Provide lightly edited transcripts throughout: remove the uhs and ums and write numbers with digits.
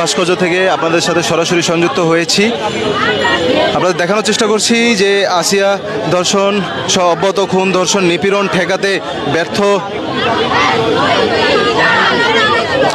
ভাস্কর্য থেকে আপনাদের সাথে সরাসরি সংযুক্ত হয়েছি। আপনাদের দেখানোর চেষ্টা করছি যে আসিয়া ধর্ষণ সহ অব্যাহত খুন ধর্ষণ নিপীড়ন ঠেকাতে ব্যর্থ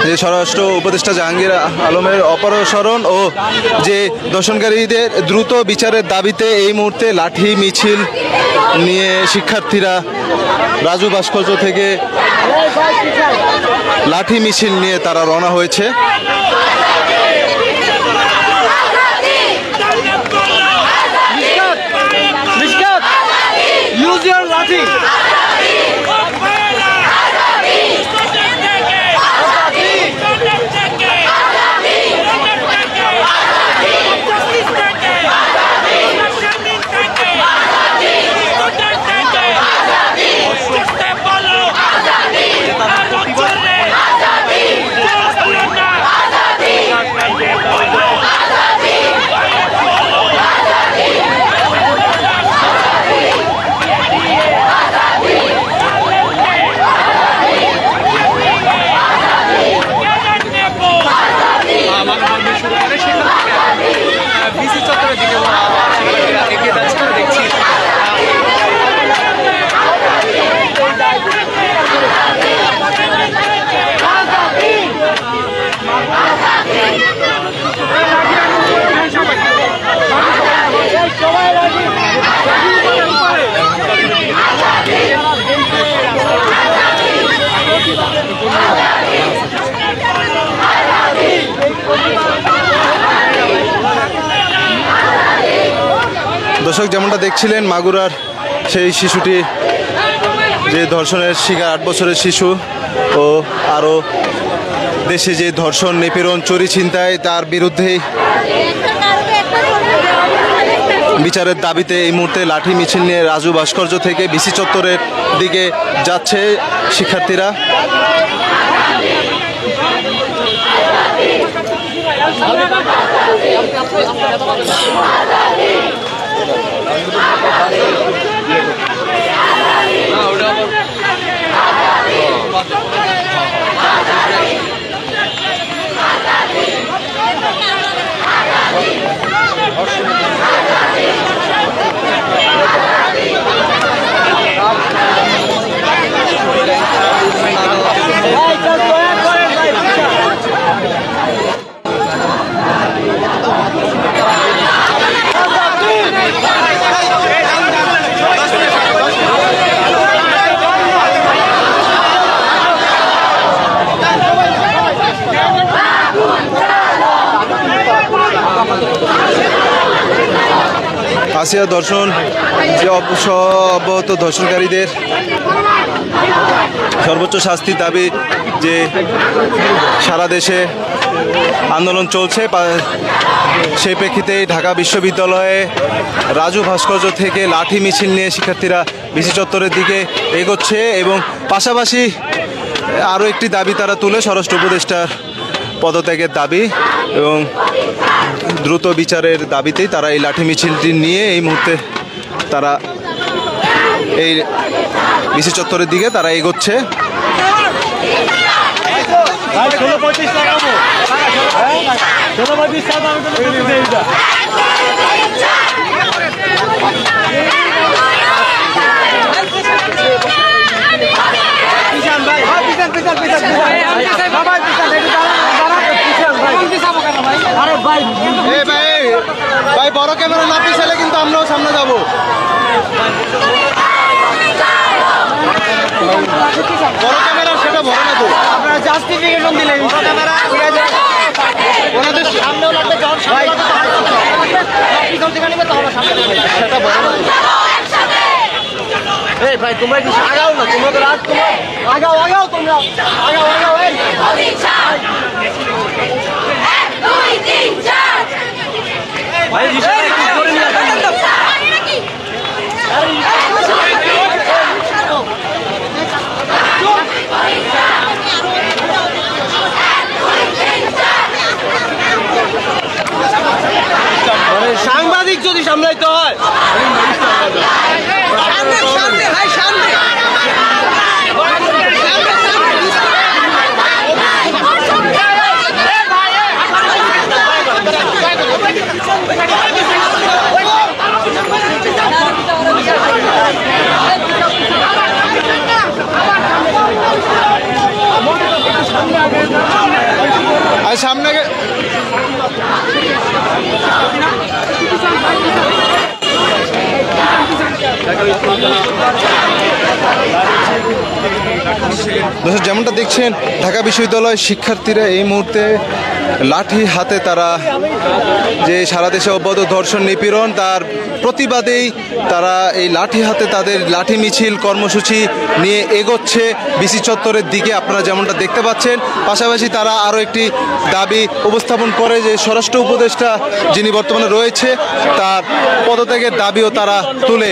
যে স্বরাষ্ট্র উপদেষ্টা জাহাঙ্গীর আলমের অপসারণ ও যে ধর্ষণকারীদের দ্রুত বিচারের দাবিতে এই মুহূর্তে লাঠি মিছিল নিয়ে শিক্ষার্থীরা রাজু ভাস্কর্য থেকে লাঠি মিছিল নিয়ে তারা রওনা হয়েছে। Use your lathi. দর্শক যেমনটা দেখছিলেন মাগুরার সেই শিশুটি যে ধর্ষণের শিকার 8 বছরের শিশু ও আরও দেশে যে ধর্ষণ নিপীড়ন চুরি ছিনতাই তার বিরুদ্ধে বিচারের দাবিতে এই মুহূর্তে লাঠি মিছিল নিয়ে রাজু ভাস্কর্য থেকে বিসি চত্বরের দিকে যাচ্ছে শিক্ষার্থীরা। আসিয়া ধর্ষণ যে অব্যাহত ধর্ষণকারীদের সর্বোচ্চ শাস্তির দাবি যে সারা দেশে আন্দোলন চলছে, সেই প্রেক্ষিতে ঢাকা বিশ্ববিদ্যালয়ে রাজু ভাস্কর্য থেকে লাঠি মিছিল নিয়ে শিক্ষার্থীরা বিসি চত্বরের দিকে এগোচ্ছে এবং পাশাপাশি আরও একটি দাবি তারা তুলে স্বরাষ্ট্র উপদেষ্টার পদত্যাগের দাবি এবং দ্রুত বিচারের দাবিতেই তারা এই লাঠি মিছিলটি নিয়ে এই মুহূর্তে তারা এই বিসি চত্বরের দিকে তারা এগোচ্ছে। ভাই বড় ক্যামেরা না পিছালে কিন্তু আমরাও সামনে যাবো। বড় ক্যামেরা সেটা বড় না তো, আপনারা জাস্টিফিকেশন দিলেন ক্যামেরা ওনাদের সামনেও লাগবে সেটা বড় না। এই ভাই তোমরা কি আগাও না, তোমরা তো রাত তোমরা আগাও আগাও তোমরা আগাও আগাও এই 1 2 3 4 ভাই বিষয় কি করে নিয়ে আসেন নাকি আরে সাংবাদিক যদি সামলাইতে হয় সামনে ভাই সামনে যেমনটা দেখছেন, ঢাকা বিশ্ববিদ্যালয়ের শিক্ষার্থীরা এই মুহূর্তে লাঠি হাতে তারা যে সারা দেশে অব্যাহত ধর্ষণ নিপীড়ন তার প্রতিবাদেই তারা এই লাঠি হাতে তাদের লাঠি মিছিল কর্মসূচি নিয়ে এগোচ্ছে বিসি চত্বরের দিকে। আপনারা যেমনটা দেখতে পাচ্ছেন, পাশাপাশি তারা আরও একটি দাবি উপস্থাপন করে যে স্বরাষ্ট্র উপদেষ্টা যিনি বর্তমানে রয়েছে তার পদত্যাগের দাবিও তারা তুলে।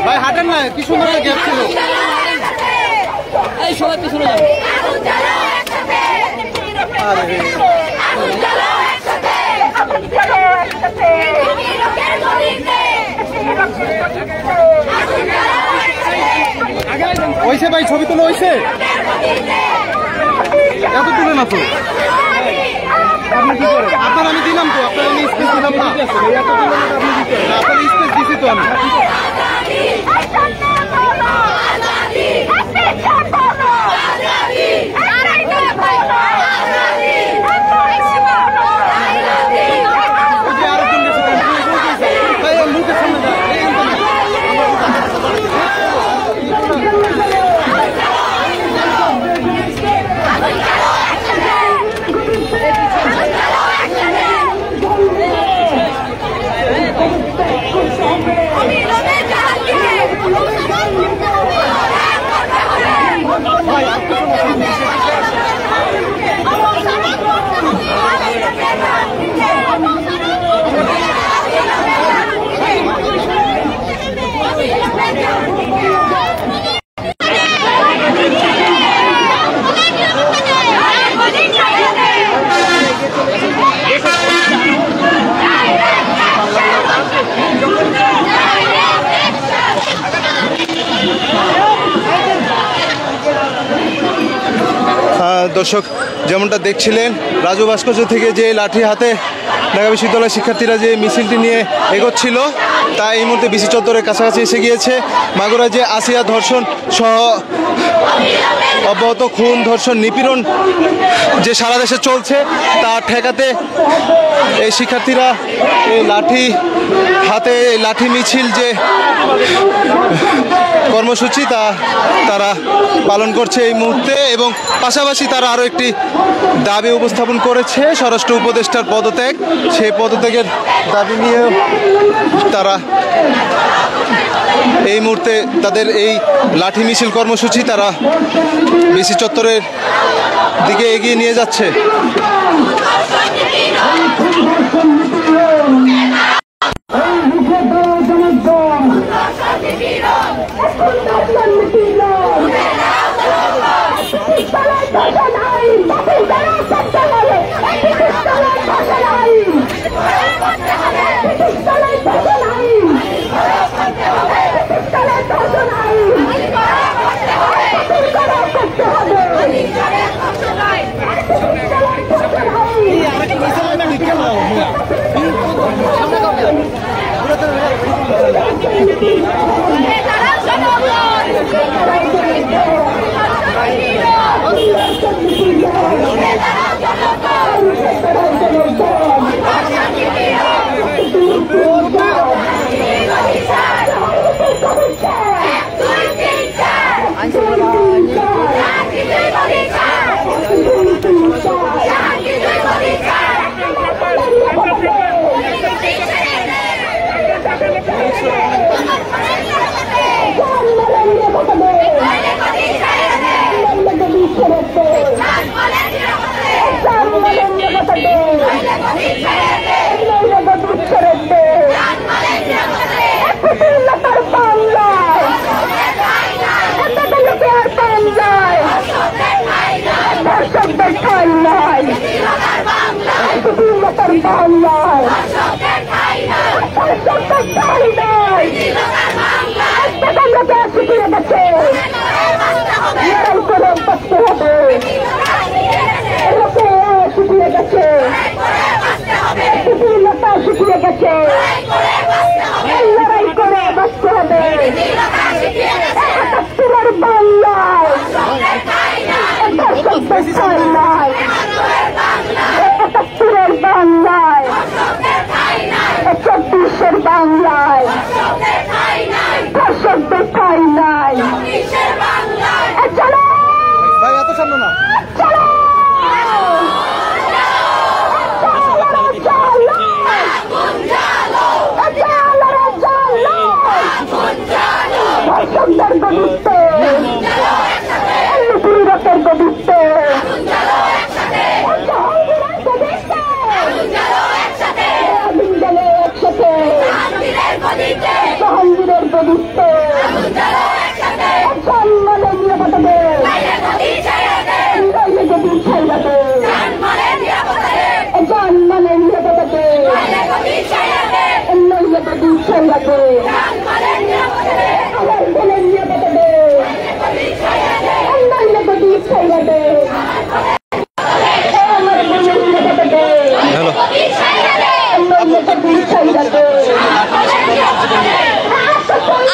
ভাই হাঁটেন না, কি সুন্দর গ্যাপ ছিল। এই সবাই পিছনে যাবে। হয়েছে ভাই, ছবি তোলা হয়েছে, এত তুলে না তো। আপনার আমি দিলাম তো, আপনার আমি স্পেস দিলাম না, এত তুলে আপনি দিতে আপনার স্পেস দিছি তো আমি। দর্শক যেমনটা দেখছিলেন, রাজু ভাস্কর্য থেকে যে লাঠি হাতে ঢাকা বিশ্ববিদ্যালয়ের শিক্ষার্থীরা যে মিছিলটি নিয়ে এগোচ্ছিল তা এই মুহূর্তে বিসি চত্বরের কাছাকাছি এসে গিয়েছে। মাগুরা যে আসিয়া ধর্ষণ সহ অব্যাহত খুন, ধর্ষণ, নিপীড়ন যে সারা দেশে চলছে তা ঠেকাতে এই শিক্ষার্থীরা এই লাঠি হাতে লাঠি মিছিল যে কর্মসূচি তা তারা পালন করছে এই মুহূর্তে, এবং পাশাপাশি তারা আরও একটি দাবি উপস্থাপন করেছে স্বরাষ্ট্র উপদেষ্টার পদত্যাগ। সেই পদত্যাগের দাবি নিয়ে তারা এই মুহূর্তে তাদের এই লাঠি মিছিল কর্মসূচি তারা বিসি চত্বরের দিকে এগিয়ে নিয়ে যাচ্ছে। Let's go.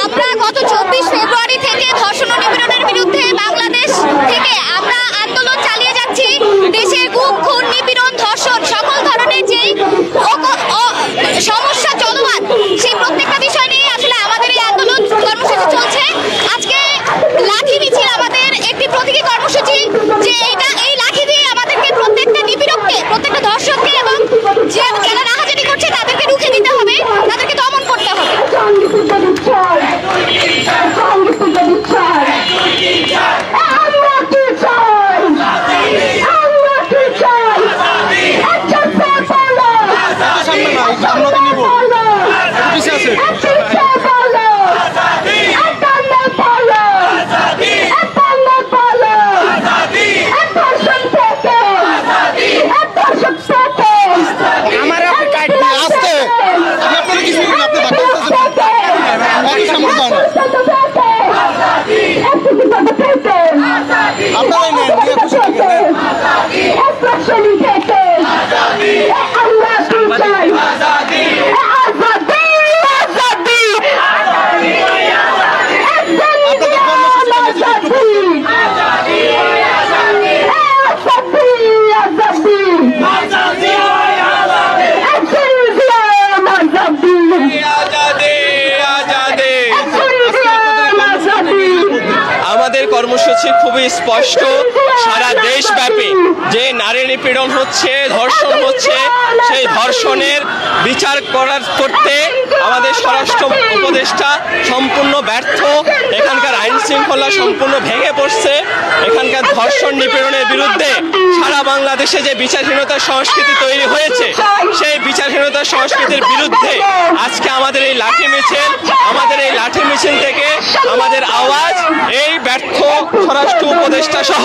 আমরা গত 24 ফেব্রুয়ারি থেকে ধর্ষণ ও নিপীড়নের বিরুদ্ধে বাংলাদেশ থেকে আমরা আন্দোলন চালিয়ে যাচ্ছি। দেশে গুম, খুন, নিপীড়ন, ধর্ষণ সকল ধরনের যে সমস্যা চলমান, সেই প্রত্যেকটা বিষয় নিয়ে আসলে আমাদের এই আন্দোলন কর্মসূচি চলছে। আজকে লাঠি মিছিল আমাদের একটি প্রতীকী কর্মসূচি, যে এই লাঠি দিয়ে আমাদেরকে প্রত্যেকটা নিপীড়ককে, প্রত্যেকটা ধর্ষককে এবং যারা রাহাজানি করছে তাদেরকে রুখে দিতে হবে, তাদেরকে দমন করতে হবে। কর্মসূচি খুবই স্পষ্ট, সারা দেশব্যাপী যে নারী নিপীড়ন হচ্ছে, ধর্ষণ হচ্ছে, সেই ধর্ষণের বিচার করতে আমাদের স্বরাষ্ট্র উপদেষ্টা সম্পূর্ণ ব্যর্থ। এখানকার আইন শৃঙ্খলা সম্পূর্ণ ভেঙে পড়ছে। এখানকার ধর্ষণ নিপীড়নের বিরুদ্ধে সারা বাংলাদেশে যে বিচারহীনতার সংস্কৃতি তৈরি হয়েছে, সেই বিচারহীনতার সংস্কৃতির বিরুদ্ধে আজকে আমাদের এই লাঠি মিছিল, আমাদের এই লাঠি মিছিল থেকে আমাদের আওয়াজ এই ব্যর্থ স্বরাষ্ট্র উপদেষ্টা সহ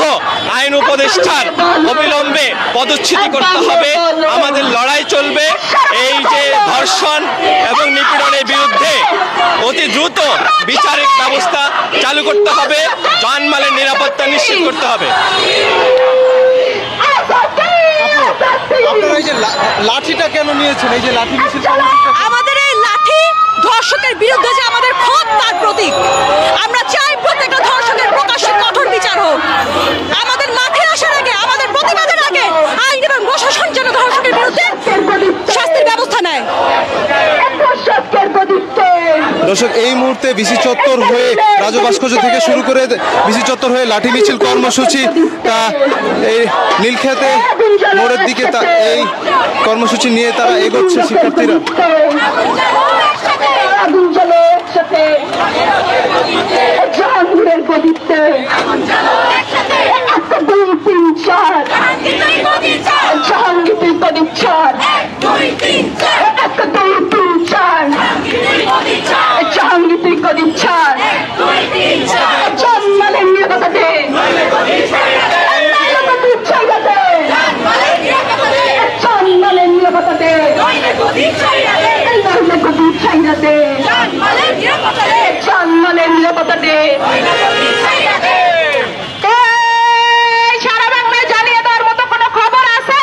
আইন উপদেষ্টার অবিলম্বে পদচ্যুতি করতে হবে। আমাদের লড়াই চলবে এই যে ধর্ষণ এবং নিপীড়নের বিরুদ্ধে অতি দ্রুত বিচারিক ব্যবস্থা চালু করতে হবে, জানমালের নিরাপত্তা নিশ্চিত করতে হবে। আপনারা এই যে লাঠিটা কেন নিয়েছেন, এই যে লাঠি মিছিল? আমাদের এই লাঠি ধর্ষকের বিরুদ্ধে যে আমাদের ক্ষোভ, তার প্রতীক। আমরা চাই প্রত্যেকটা ধর্ষকের প্রকাশ্যে কঠোর বিচার হোক। আমাদের মাঠে আসার আগে, আমাদের প্রতিবাদের আগে আইন এবং প্রশাসন যেন ধর্ষকের বিরুদ্ধে শাস্তির ব্যবস্থা নেয়। দর্শক, এই মুহূর্তে বিসি চত্বর হয়ে রাজু ভাস্কর্য থেকে শুরু করে বিসি চত্বর হয়ে লাঠি মিছিল কর্মসূচি এই নীলক্ষেতে মোড়ের দিকে এই কর্মসূচি নিয়ে তারা এগোচ্ছে শিক্ষার্থীরা। জাহাঙ্গীরের গদিতে 1 2 3 4 জানিয়ে দে, জানমালের নিরাপত্তা দে। সারা বাংলায় জানিয়ে দেওয়ার মতো কোনো খবর আছে?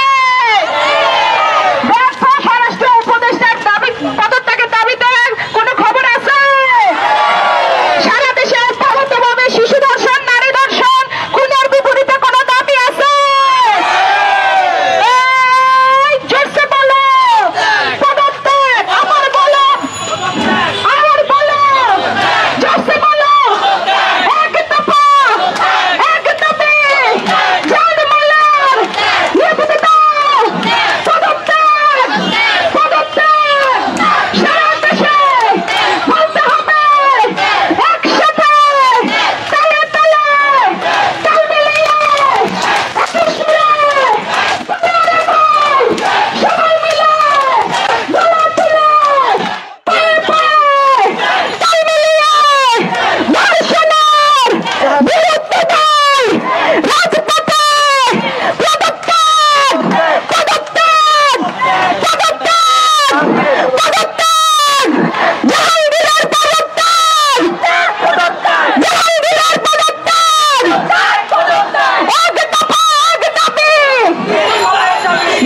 স্বরাষ্ট্র উপদেষ্টার দাবি পদত্যাগের দাবিতে কোনো খবর আছে? সারা দেশে ভারতভাবে শিশু ধর্ষণ, নারী ধর্ষণ, খুনের বিপরীতে কোনো দাবি আছে? জোরসে বলো পদত্যাগ, আমার বলো, আমার বলো, জোরসে বলো, এক দফা, এক দাবি, জানমালের নিরাপত্তা দাও, পদত্যাগ, পদত্যাগ, সারা দেশে বলতে হবে একসাথে, তালে তালে, তাল মিলিয়ে, একুশ মিলে, পনেরো ভাই, সবাই মিলে, দোলা তুলে, পায়ে পায়ে, তাল মিলিয়ে, ধর্ষণের বিরুদ্ধে দায়, রাজপথে পদত্যাগ, পদত্যাগ, পদত্যাগ, পদত্যাগ, জাহাঙ্গীরের পদত্যাগ, জাহাঙ্গীরের পদত্যাগ, এক দফা, এক দাবি,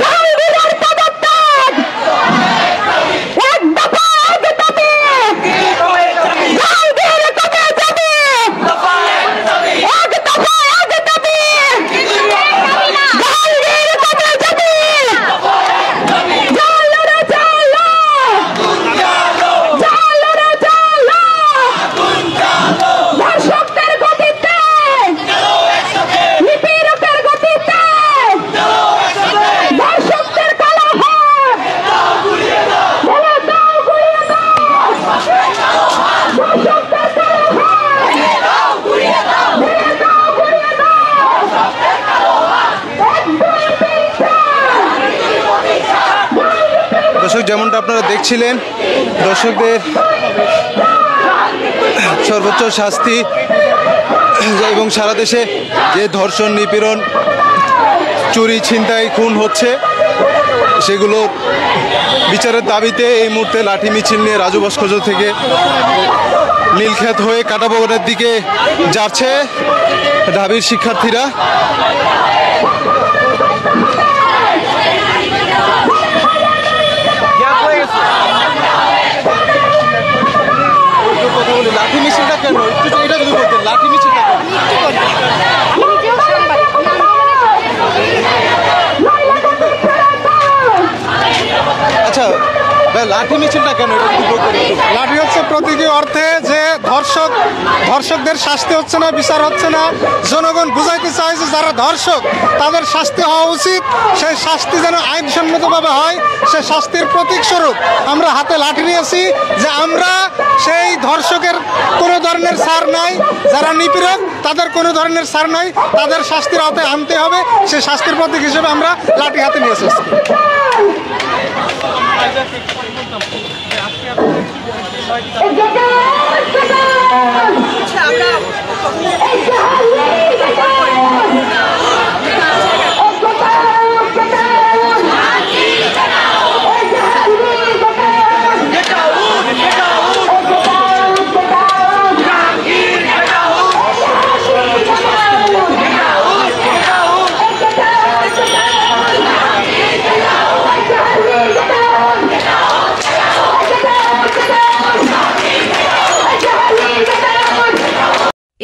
জাহাঙ্গীরের পদত্যাগ, এক দফা, এক দাবি, জাহাঙ্গীর কবে যাবে, এক দফা, এক দাবি, জাহাঙ্গীর কবে যাবে, জালো রে জালো, জালো রে জালো, ধর্ষকদের গতিতে, নিপীড়কের গতিতে, ধর্ষকদের কালো হাত, ভেঙে দাও, গুড়িয়ে দাও, ধর্ষকদের কালো হাত, ভেঙে দাও, গুড়িয়ে দাও, এক, দুই, তিন, চার। দর্শক, যেমনটা আপনারা দেখছিলেন, দর্শকদের সর্বোচ্চ শাস্তি এবং সারা দেশে যে ধর্ষণ, নিপীড়ন, চুরি, ছিনতাই, খুন হচ্ছে সেগুলো বিচারের দাবিতে এই মুহূর্তে লাঠি মিছিল নিয়ে রাজু ভাস্কর্য থেকে নীলক্ষেত হয়ে কাঁটাবনের দিকে যাচ্ছে ঢাবির শিক্ষার্থীরা। লাঠি মিছিলটা কেন, একটু এটা যদি বলতেন, লাঠি মিছিলটা কেন? আচ্ছা ভাই, লাঠি মিছিলটা কেন, এটা যদি বলতেন একটু। লাঠি হচ্ছে প্রতীকী অর্থে যে ধর্ষকদের শাস্তি হচ্ছে না, বিচার হচ্ছে না। জনগণ বুঝাইতে চায় যে যারা ধর্ষক তাদের শাস্তি হওয়া উচিত, সেই শাস্তি যেন আইনসম্মতভাবে হয়, সেই শাস্তির প্রতীক স্বরূপ আমরা হাতে লাঠি নিয়েছি, যে আমরা সেই ধর্ষকের কোনো ধরনের ছাড় নাই, যারা নিপীড়ক তাদের কোনো ধরনের ছাড় নাই, তাদের শাস্তির আওতায় আনতে হবে, সেই শাস্তির প্রতীক হিসেবে আমরা লাঠি হাতে নিয়ে এসেছি।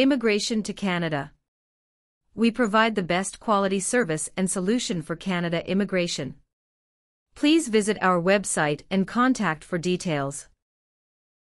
Immigration to Canada. We provide the best quality service and solution for Canada immigration. Please visit our website and contact for details.